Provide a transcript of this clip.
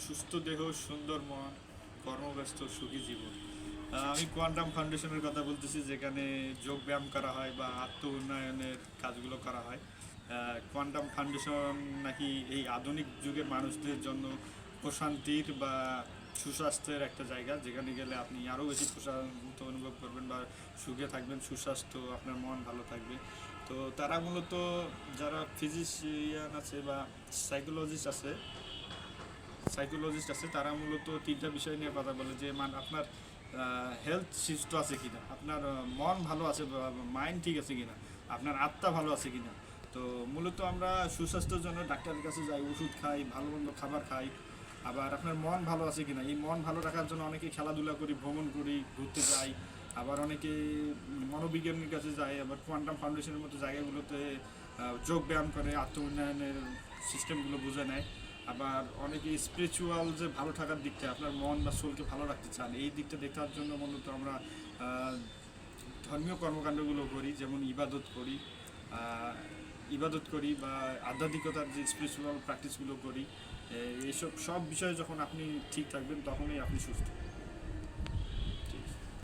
সুস্থ দেহ, সুন্দর মন, কর্মব্যস্ত সুখী জীবন। আমি কোয়ান্টাম ফাউন্ডেশনের কথা বলতেছি, যেখানে যোগ ব্যায়াম করা হয় বা আত্ম উন্নয়নের কাজগুলো করা হয়। কোয়ান্টাম ফাউন্ডেশন নাকি এই আধুনিক যুগের মানুষদের জন্য প্রশান্তির বা সুস্বাস্থ্যের একটা জায়গা, যেখানে গেলে আপনি আরও বেশি প্রশান্ত অনুভব করবেন বা সুখে থাকবেন, সুস্বাস্থ্য, আপনার মন ভালো থাকবে। তো তারা মূলত যারা ফিজিশিয়ান আছে বা সাইকোলজিস্ট আছে তারা মূলত তিনটা বিষয় নিয়ে কথা বলে, যে আপনার হেলথ সুস্থ আছে কিনা, আপনার মন ভালো আছে, মাইন্ড ঠিক আছে কিনা, আপনার আত্মা ভালো আছে কিনা। তো মূলত আমরা সুস্বাস্থ্যের জন্য ডাক্তারের কাছে যাই, ওষুধ খাই, ভালো মন্দ খাবার খাই। আবার আপনার মন ভালো আছে কিনা, এই মন ভালো রাখার জন্য অনেকে খেলাধুলা করি, ভ্রমণ করি, ঘুরতে যাই। আবার অনেকে মনোবিজ্ঞানীর কাছে যায়, আবার কোয়ান্টাম ফাউন্ডেশনের মতো জায়গাগুলোতে যোগ ব্যায়াম করে আত্ম উন্নয়নের সিস্টেমগুলো বুঝে নেয়। আবার অনেকে স্পিরিচুয়াল যে ভালো থাকার দিকটা, আপনার মন বা সোলকে ভালো রাখতে চান, এই দিকটা দেখার জন্য মূলত আমরা ধর্মীয় কর্মকাণ্ডগুলো করি, যেমন ইবাদত করি বা আধ্যাত্মিকতার যে স্পিরিচুয়াল প্র্যাকটিসগুলো করি। এইসব সব বিষয়ে যখন আপনি ঠিক থাকবেন, তখনই আপনি সুস্থ।